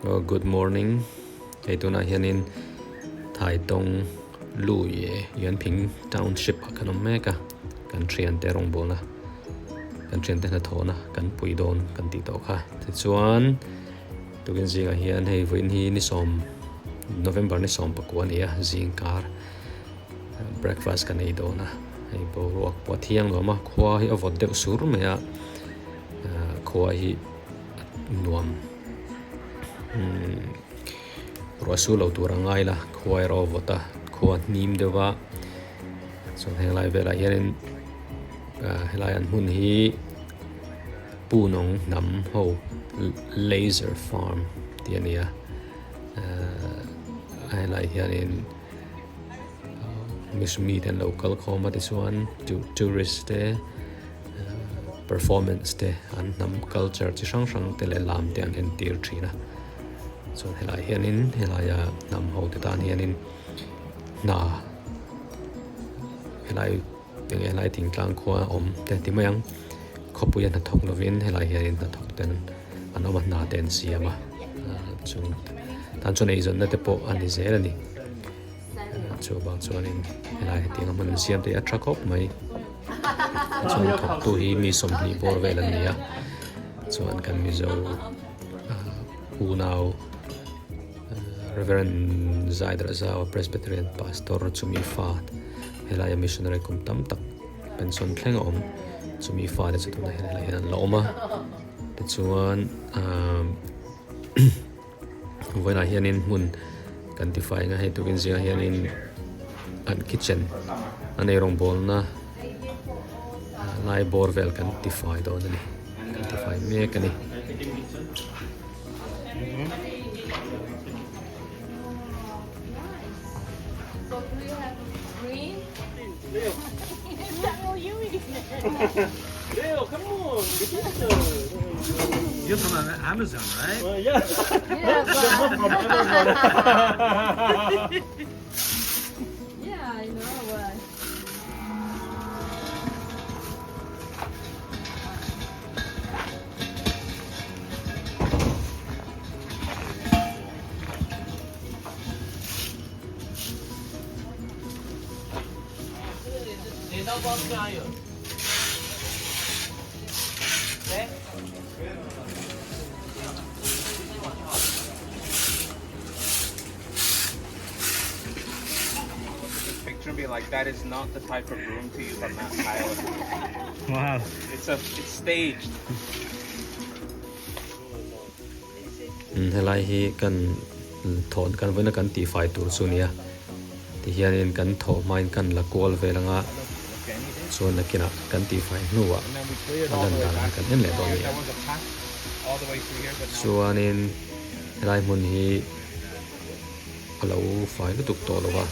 Good morning. Hei tuna hianin Thaitong Lui Yuanping Township kanom meka kan thian te rong bola kan thian te na thona kan puidon kan ti to kha ti chuan tukin zinga hian hei voin hi ni som November ni som pakwan ia zingkar breakfast kan ei dona hei bo ruak po thiang lo ma khwa hi avot deuh sur mea khwa hi nuam Rasu lo turangai la khwai ro vota khwa nim dewa so helai vela hianin helai an hun hi punong nam ho laser farm tiania helai hianin miss meet and local khoma this one to tourist te performance te an nam culture chi sang sang te le lam te an en tir thina so helai hianin helaya nam ho te tan hianin na helai ting tlang khwa om te ti mayang khopuyan na thok lovin helai hianin na thok ten anoma na ten siama chung tan chon ei zon na te po ani zel ani chu ba chuanin helai ting amon siam te atrakop mai chung thok tu hi mi som ni bor vel ania chuan kan mi zo unau Reverend Zaidra Zao Presbyterian Pastor Chumi Fat helaya missionary kum tam tak pension thleng om Chumi Fat chu tuna helaya loma te chuan voina hianin mun kan ti fai nga he tukin zia hianin an kitchen anei rong bol na lai borvel kan ti fai do ni kan ti fai me kani Leo, come on, You're from Amazon, right? yeah. Yeah, I know. Picture me like that is not the type of room to use on that tile. Wow. It's staged. helai hi kan thon kan voina kan ti fai tur chunia ti hianin kan tho main kan la kol velanga chuan na kina kan ti fai nuwa And then we cleared all alan the way dan back. kan en le do There ni was a path all the way through here, but now chuanin helai mun hi alo fai lu tuk to lowa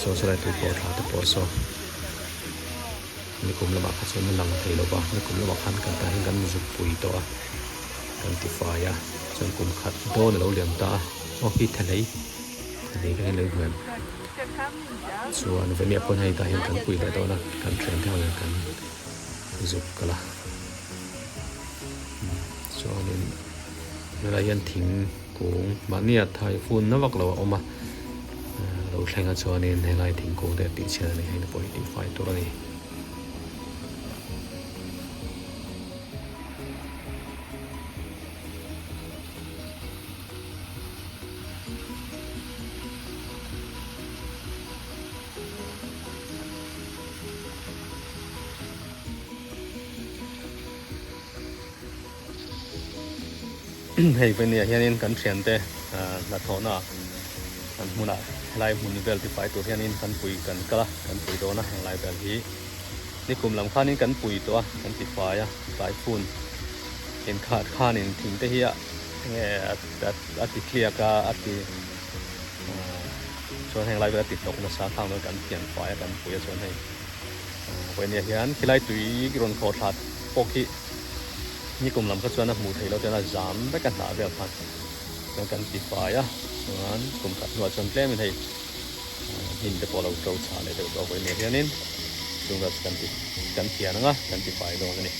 so so lai tu ko tha te po so ni kum lama kha chuan lang thei lowa ni kum lama khan kan ta hin kan zu pui to a kan ti fai a chuan kum khat do na lo liam ta o hi thalei kan le huam chuan venia pon hai ta hin kan pui da do na kan thren thang kan zuk kala chuanin nela hian thing kung mania thai phun na vak lo oma lo thlenga chuanin helai thing kung te ti chena ni haina poi ti fai tur ani hei venia hianin kan thian te la thona kan hmuna lai mun vel ti fai tur hianin kan pui kan kala kan pui do na lai vel hi ni kum lam khanin kan pui to kan ti fai a lai phun en khat khanin thing te hi a ati clear ka ati chuan heng lai vel ti tok na sa thang no kan thian fai kan pui a chuan hei venia hian khilai tui ron kho that pokhi ni kum lam ka chuan a hmu thei lo te na zam be kan na vel khan kan ti fai a chuan kum khat nuwa chuan tlem in hei hin te polo to cha le de do voi ne hianin chunga kan thian anga kan ti fai do ni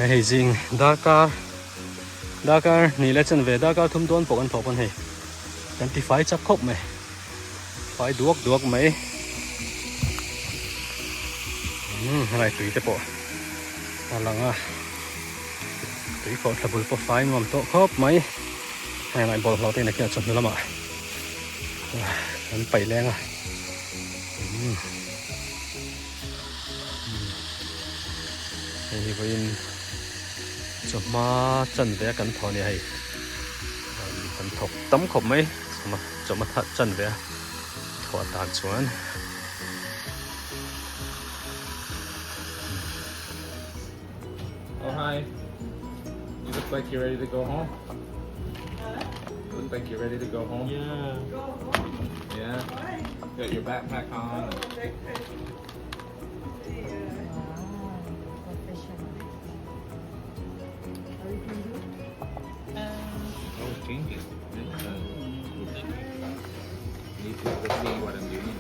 Hey Jing, Dakar ni le chen ve Dakar thum don pok an thopan hei. Kan ti fai chak khop mai. Fai duak mai. Này tùy te po. Alanga. Tuikhawthla bul po fai ngom to khop mai. Này bol hlo te na kia chon lama. Kan pai leng à. Hei voin choma chân ve kan thon ni hei. Kan thok tam khop mai. Choma that chân ve. Thwa tak chuan. Oh, hi. You look like you're ready to go home. You look like you're ready to go home. Yeah. Yeah. Got your backpack on. Oh, changing. You feel the see what I'm doing.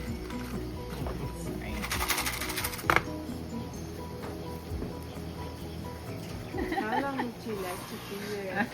How long would you like to be here?